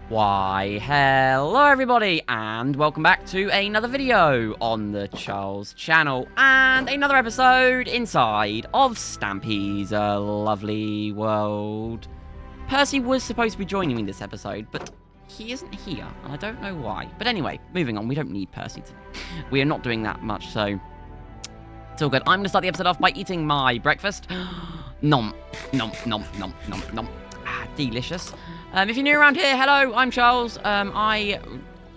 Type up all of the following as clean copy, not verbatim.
Why, hello everybody, and welcome back to another video on the Charles channel, and another episode inside of Stampy's lovely world. Percy was supposed to be joining me this episode, but he isn't here, and I don't know why. But anyway, moving on, we don't need Percy today. We are not doing that much, so it's all good. I'm going to start the episode off by eating my breakfast. Nom, nom, nom, nom, nom, nom. Ah, delicious. If you're new around here, hello, I'm Charles. I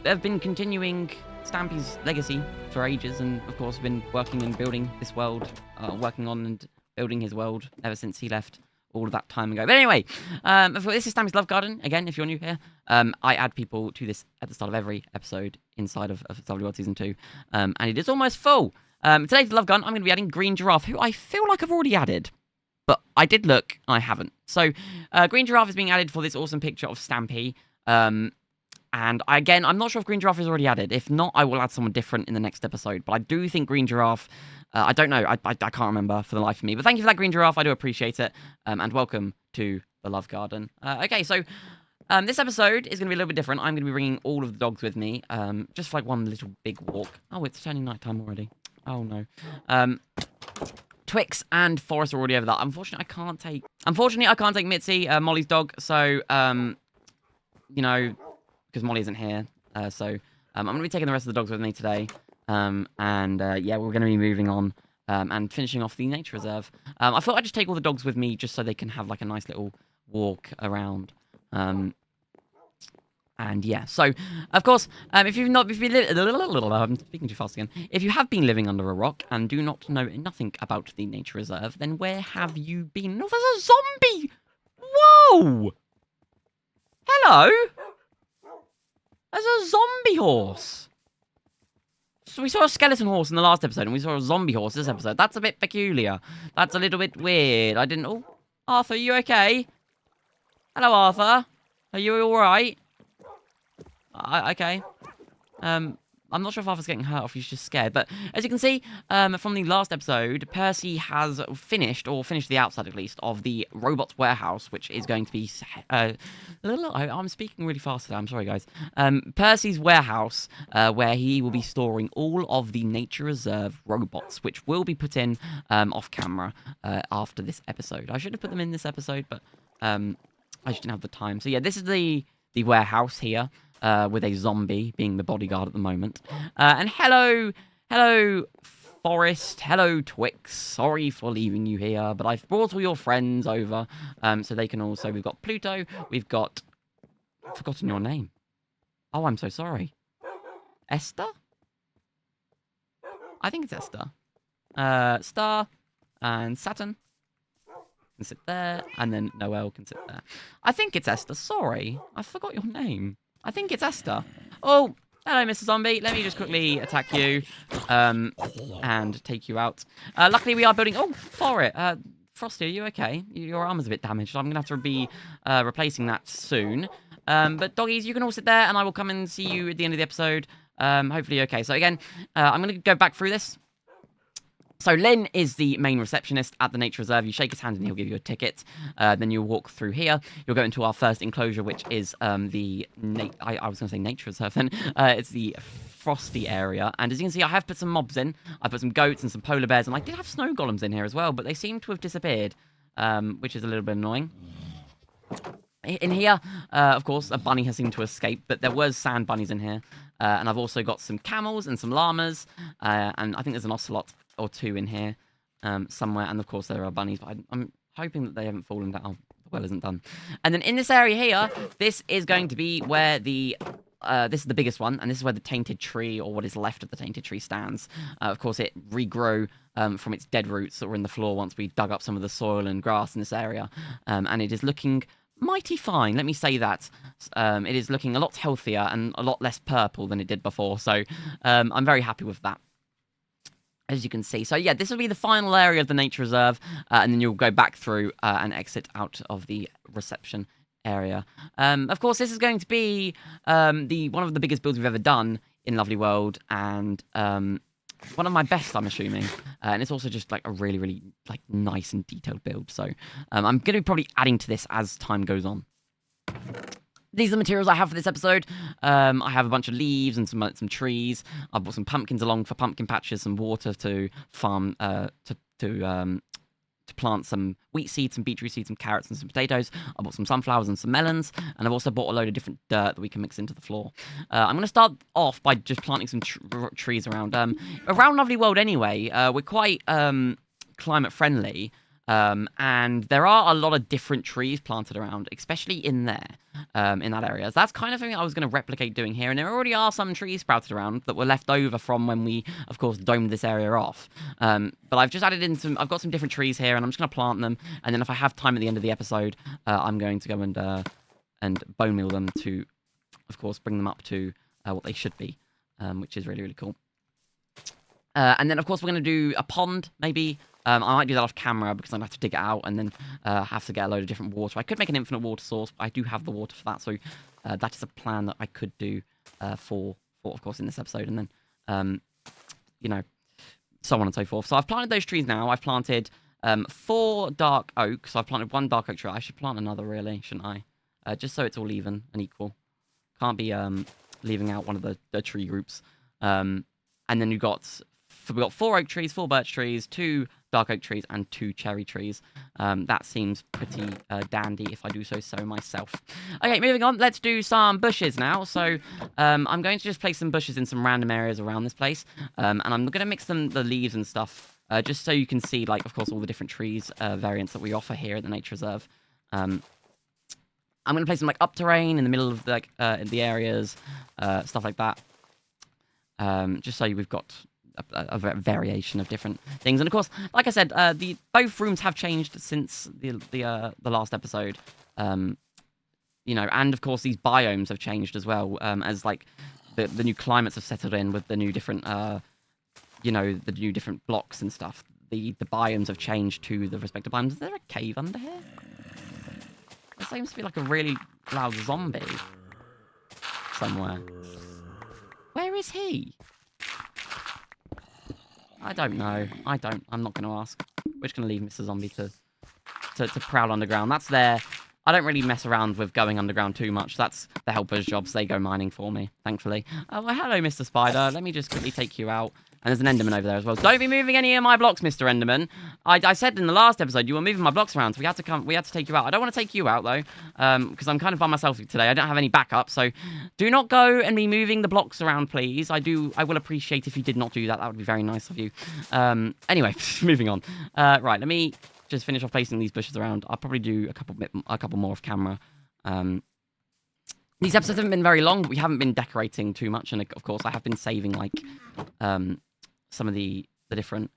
have been continuing Stampy's legacy for ages, and of course been working and building this world, working on and building his world ever since he left all of that time ago. But anyway, this is Stampy's Love Garden. Again, if you're new here, I add people to this at the start of every episode inside of Lovely World Season 2, and it is almost full. Today for Love Garden, I'm going to be adding Green Giraffe, who I feel like I've already added. But I did look, I haven't. So, Green Giraffe is being added for this awesome picture of Stampy. And again, I'm not sure if Green Giraffe is already added. If not, I will add someone different in the next episode. But I do think Green Giraffe, I don't know, I can't remember for the life of me. But thank you for that, Green Giraffe, I do appreciate it. And welcome to the Love Garden. Okay, so this episode is going to be a little bit different. I'm going to be bringing all of the dogs with me, just for like one little big walk. Oh, it's turning nighttime already. Oh, no. Twix and Forrest are already over that. Unfortunately, I can't take Mitzi, Molly's dog. So, you know, because Molly isn't here. So, I'm going to be taking the rest of the dogs with me today. Yeah, we're going to be moving on and finishing off the nature reserve. I thought I'd just take all the dogs with me just so they can have like a nice little walk around. And yeah, so of course, I'm speaking too fast again. If you have been living under a rock and do not know nothing about the nature reserve, then where have you been? No, there's a zombie! Whoa! Hello? There's a zombie horse. So we saw a skeleton horse in the last episode, and we saw a zombie horse this episode. That's a bit peculiar. That's a little bit weird. I didn't... Oh, Arthur, are you okay? Hello, Arthur. Are you all right? Okay. I'm not sure if Arthur's getting hurt or if he's just scared, but as you can see from the last episode, Percy has finished the outside at least, of the robot warehouse, which is going to be... I'm speaking really fast today, I'm sorry guys. Percy's warehouse, where he will be storing all of the nature reserve robots, which will be put in off camera after this episode. I should have put them in this episode, but I just didn't have the time. So yeah, this is the warehouse here. With a zombie being the bodyguard at the moment. And hello, Forrest. Hello, Twix. Sorry for leaving you here, but I've brought all your friends over, so they can also... We've got Pluto. We've got... I've forgotten your name. Oh, I'm so sorry. Esther? I think it's Esther. Star and Saturn can sit there, and then Noel can sit there. I think it's Esther. Sorry, I forgot your name. I think it's Esther. Oh, hello, Mr. Zombie. Let me just quickly attack you and take you out. Luckily, we are building... Oh, Frosty, are you okay? Your arm is a bit damaged, so I'm going to have to be replacing that soon. But doggies, you can all sit there, and I will come and see you at the end of the episode. Hopefully, okay. So again, I'm going to go back through this. So Lynn is the main receptionist at the nature reserve. You shake his hand and he'll give you a ticket. Then you'll walk through here. You'll go into our first enclosure, which is I was going to say nature reserve then. It's the Frosty area. And as you can see, I have put some mobs in. I put some goats and some polar bears. And I did have snow golems in here as well, but they seem to have disappeared, which is a little bit annoying. In here, of course, a bunny has seemed to escape, but there was sand bunnies in here. And I've also got some camels and some llamas. And I think there's an ocelot or two in here somewhere, and of course there are bunnies, but I'm hoping that they haven't fallen down. Oh, the well isn't done. And then in this area here, this is going to be where this is the biggest one, and this is where the tainted tree, or what is left of the tainted tree, stands. Of course, it regrew from its dead roots that were in the floor once we dug up some of the soil and grass in this area, and it is looking mighty fine, let me say that. It is looking a lot healthier and a lot less purple than it did before, so I'm very happy with that, as you can see. So yeah, this will be the final area of the nature reserve, and then you'll go back through and exit out of the reception area. Of course, this is going to be one of the biggest builds we've ever done in Lovely World, and one of my best, I'm assuming. And it's also just like a really, really like nice and detailed build. So I'm going to be probably adding to this as time goes on. these are the materials I have for this episode. I have a bunch of leaves and some trees. I brought some pumpkins along for pumpkin patches, some water to farm, to plant some wheat seeds, some beetroot seeds, some carrots, and some potatoes. I bought some sunflowers and some melons, and I've also bought a load of different dirt that we can mix into the floor. I'm going to start off by just planting some trees around. Around Lovely World anyway, we're quite climate friendly. And there are a lot of different trees planted around, especially in there, in that area. So that's kind of thing I was going to replicate doing here. And there already are some trees sprouted around that were left over from when we, of course, domed this area off. But I've just added in I've got some different trees here, and I'm just going to plant them. And then if I have time at the end of the episode, I'm going to go and bone meal them to, of course, bring them up to what they should be, which is really, really cool. And then, of course, we're going to do a pond, maybe. I might do that off camera because I'm going to have to dig it out and then have to get a load of different water. I could make an infinite water source, but I do have the water for that. So that is a plan that I could do for, of course, in this episode. And then, you know, so on and so forth. So I've planted those trees now. I've planted 4 dark oak. So I've planted 1 dark oak tree. I should plant another, really, shouldn't I? Just so it's all even and equal. Can't be leaving out one of the tree groups. And then we've got 4 oak trees, 4 birch trees, 2 dark oak trees, and 2 cherry trees. That seems pretty dandy if I do so myself. Okay, moving on. Let's do some bushes now. So I'm going to just place some bushes in some random areas around this place. And I'm going to mix the leaves and stuff just so you can see, like, of course, all the different trees variants that we offer here at the Nature Reserve. I'm going to place them, like, up terrain in the middle of, like, in the areas, stuff like that. Just so we've got a variation of different things. And of course, like I said, both rooms have changed since the last episode. You know, and of course these biomes have changed as well, as like the new climates have settled in with the new different you know, the new different blocks and stuff. The biomes have changed to the respective biomes. Is there a cave under here? There seems to be like a really loud zombie somewhere. Where is he? I don't know. I'm not going to ask. We're just going to leave Mr. Zombie to prowl underground. That's there. I don't really mess around with going underground too much. That's the helpers' jobs. They go mining for me, thankfully. Oh, well, hello, Mr. Spider. Let me just quickly take you out. And there's an Enderman over there as well. Don't be moving any of my blocks, Mr. Enderman. I said in the last episode you were moving my blocks around, so we had to take you out. I don't want to take you out, though, because I'm kind of by myself today. I don't have any backup, so do not go and be moving the blocks around, please. I will appreciate if you did not do that. That would be very nice of you. Anyway, moving on. Right, let me just finish off placing these bushes around. I'll probably do a couple more off camera. These episodes haven't been very long. We haven't been decorating too much, and of course, I have been saving like some of the different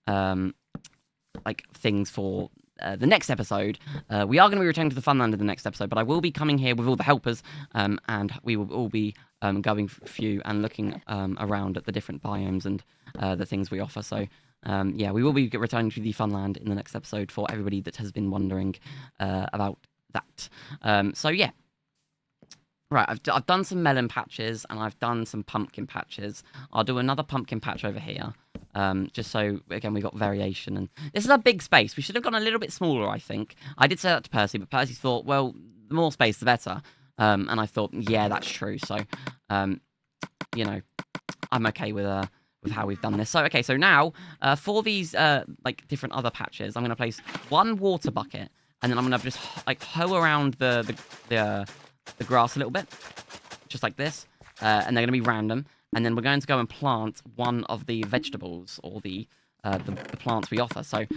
like things for the next episode. We are going to be returning to the Funland in the next episode, but I will be coming here with all the helpers, and we will all be going through and looking around at the different biomes and the things we offer. So yeah, we will be returning to the Funland in the next episode for everybody that has been wondering about that. So yeah. Right, I've done some melon patches, and I've done some pumpkin patches. I'll do another pumpkin patch over here, just so, again, we've got variation. And this is a big space. We should have gone a little bit smaller, I think. I did say that to Percy, but Percy thought, well, the more space, the better. And I thought, yeah, that's true. So, you know, I'm okay with how we've done this. So, okay, so now, for these, like, different other patches, I'm going to place 1 water bucket, and then I'm going to just, like, hoe around the grass a little bit, just like this, and they're going to be random, and then we're going to go and plant one of the vegetables or the plants we offer. So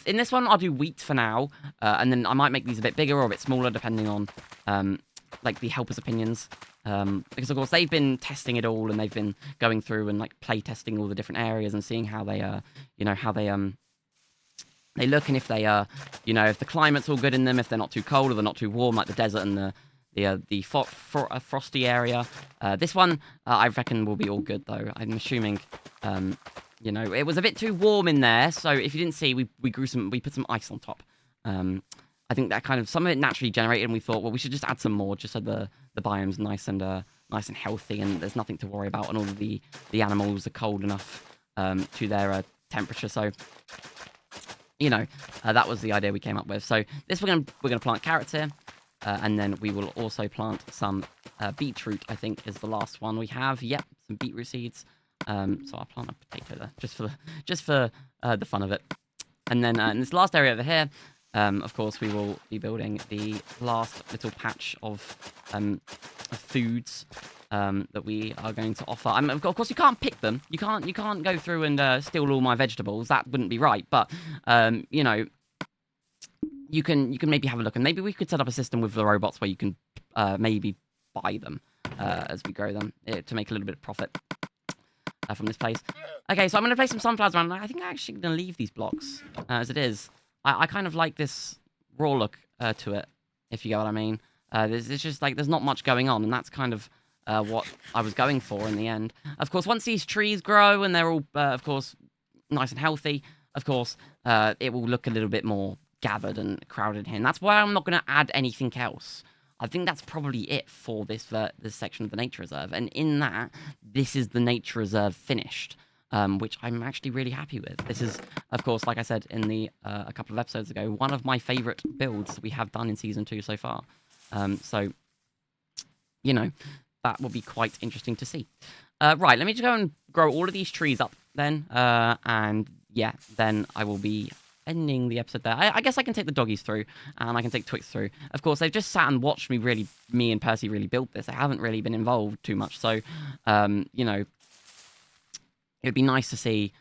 in this one I'll do wheat for now, and then I might make these a bit bigger or a bit smaller depending on like the helpers' opinions, because of course they've been testing it all, and they've been going through and like play testing all the different areas and seeing how they you know, how they look, and if they you know, if the climate's all good in them, if they're not too cold or they're not too warm, like the desert and the frosty area. This one, I reckon, will be all good, though. I'm assuming, you know, it was a bit too warm in there, so if you didn't see, we put some ice on top. I think that kind of, some of it naturally generated, and we thought, well, we should just add some more, just so the biome's nice and healthy, and there's nothing to worry about, and all of the animals are cold enough to their temperature, so... You know, that was the idea we came up with. So this we're gonna plant carrots here. And then we will also plant some beetroot, I think is the last one we have. Yep, some beetroot seeds. So I'll plant a potato there, just for the fun of it. And then in this last area over here, of course, we will be building the last little patch of foods that we are going to offer. Of course, you can't pick them. You can't go through and steal all my vegetables. That wouldn't be right. But you know, you can maybe have a look, and maybe we could set up a system with the robots where you can maybe buy them as we grow them to make a little bit of profit from this place. Okay, so I'm going to place some sunflowers around. I think I'm actually going to leave these blocks as it is. I kind of like this raw look to it, if you get what I mean. It's just like there's not much going on, and that's kind of what I was going for in the end. Of course, once these trees grow and they're all, of course, nice and healthy, of course, it will look a little bit more gathered and crowded here. And that's why I'm not going to add anything else. I think that's probably it for this section of the nature reserve. And in that, this is the nature reserve finished, which I'm actually really happy with. This is, of course, like I said in the a couple of episodes ago, one of my favourite builds that we have done in Season 2 so far. So, you know, that will be quite interesting to see. Right, let me just go and grow all of these trees up then. And yeah, then I will be ending the episode there. I guess I can take the doggies through, and I can take Twix through. Of course, they've just sat and watched me and Percy really build this. I haven't really been involved too much, so, you know, it would be nice to see,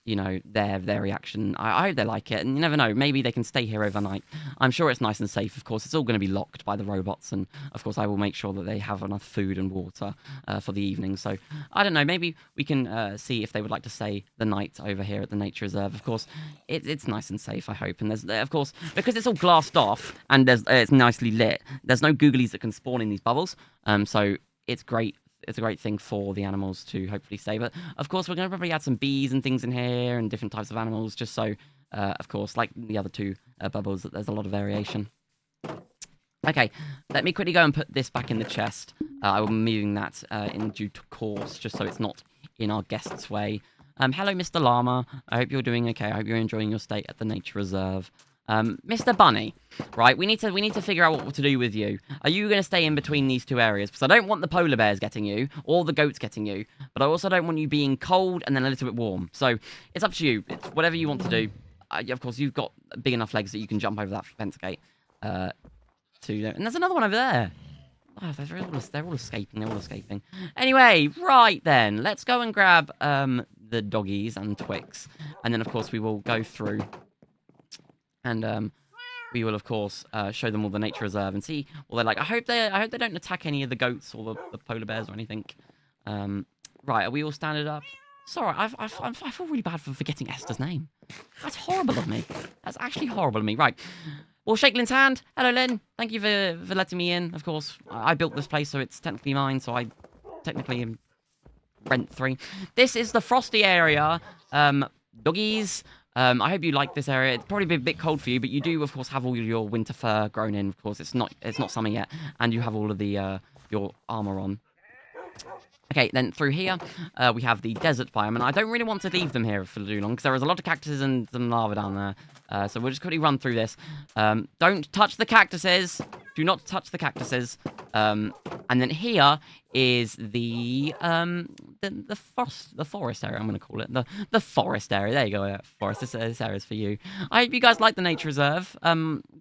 you know, their reaction. I hope they like it, and you never know, maybe they can stay here overnight. I'm sure it's nice and safe. Of course, it's all going to be locked by the robots, and of course I will make sure that they have enough food and water for the evening. So I don't know, maybe we can see if they would like to stay the night over here at the nature reserve. Of course, it's nice and safe, I hope. And there's, of course, because it's all glassed off and it's nicely lit, there's no googlies that can spawn in these bubbles. So it's great. It's a great thing for the animals to hopefully stay. But, of course, we're going to probably add some bees and things in here and different types of animals, just so, of course, like the other two bubbles, that there's a lot of variation. Okay, let me quickly go and put this back in the chest. I will be moving that in due course, just so it's not in our guest's way. Hello, Mr. Llama. I hope you're doing okay. I hope you're enjoying your stay at the nature reserve. Mr. Bunny, right, we need to figure out what to do with you. Are you going to stay in between these two areas? Because I don't want the polar bears getting you, or the goats getting you, but I also don't want you being cold and then a little bit warm. So, it's up to you. It's whatever you want to do. Of course, you've got big enough legs that you can jump over that fence gate. And there's another one over there. Oh, they're all escaping. Anyway, right then, let's go and grab the doggies and Twix. And then, of course, we will go through. And we will, of course, show them all the nature reserve and see what they're like. I hope they don't attack any of the goats or the polar bears or anything. Right, are we all standing up? Sorry, I feel really bad for forgetting Esther's name. That's horrible of me. That's actually horrible of me. Right, we'll shake Lynn's hand. Hello, Lynn. Thank you for letting me in. Of course, I built this place, so it's technically mine. So I technically am rent-free. This is the frosty area. Doggies. I hope you like this area. It's probably a bit cold for you, but you do, of course, have all your winter fur grown in. Of course, it's not summer yet, and you have all of the your armor on. Okay, then through here, we have the desert biome, and I don't really want to leave them here for too long, because there is a lot of cactuses and some lava down there. So we'll just quickly run through this. Don't touch the cactuses. Do not touch the cactuses. And then here is the forest area, I'm going to call it. The forest area. There you go, forest. This area is for you. I hope you guys like the nature reserve.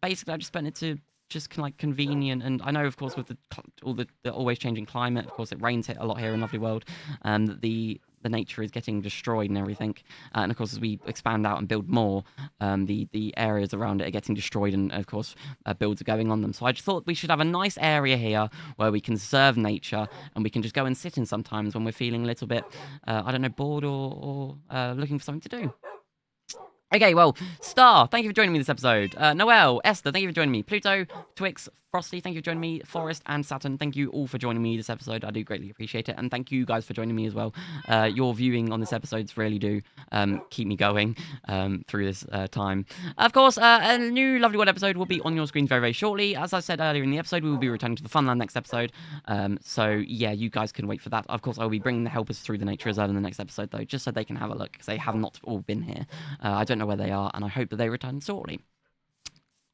Basically, I just spent it to just like convenient, and I know, of course, with the always changing climate, of course, it rains a lot here in Lovely World, and the nature is getting destroyed and everything, and of course, as we expand out and build more, the areas around it are getting destroyed, and of course, builds are going on them. So I just thought we should have a nice area here where we can conserve nature, and we can just go and sit in sometimes when we're feeling a little bit, I don't know, bored or looking for something to do. Okay, well, Star, thank you for joining me this episode. Noelle, Esther, thank you for joining me. Pluto, Twix, Frosty, thank you for joining me. Forest and Saturn, thank you all for joining me this episode. I do greatly appreciate it. And thank you guys for joining me as well. Your viewing on this episodes really do keep me going through this time. Of course, a new Lovely World episode will be on your screen very, very shortly. As I said earlier in the episode, we will be returning to the Funland next episode. So, yeah, you guys can wait for that. Of course, I will be bringing the helpers through the nature reserve in the next episode, though, just so they can have a look, because they have not all been here. I don't know where they are, and I hope that they return shortly.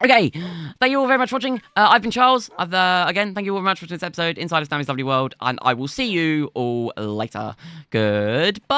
Okay, thank you all very much for watching. I've been Charles. Again, thank you all very much for this episode inside of Stampy's Lovely World, and I will see you all later. Goodbye.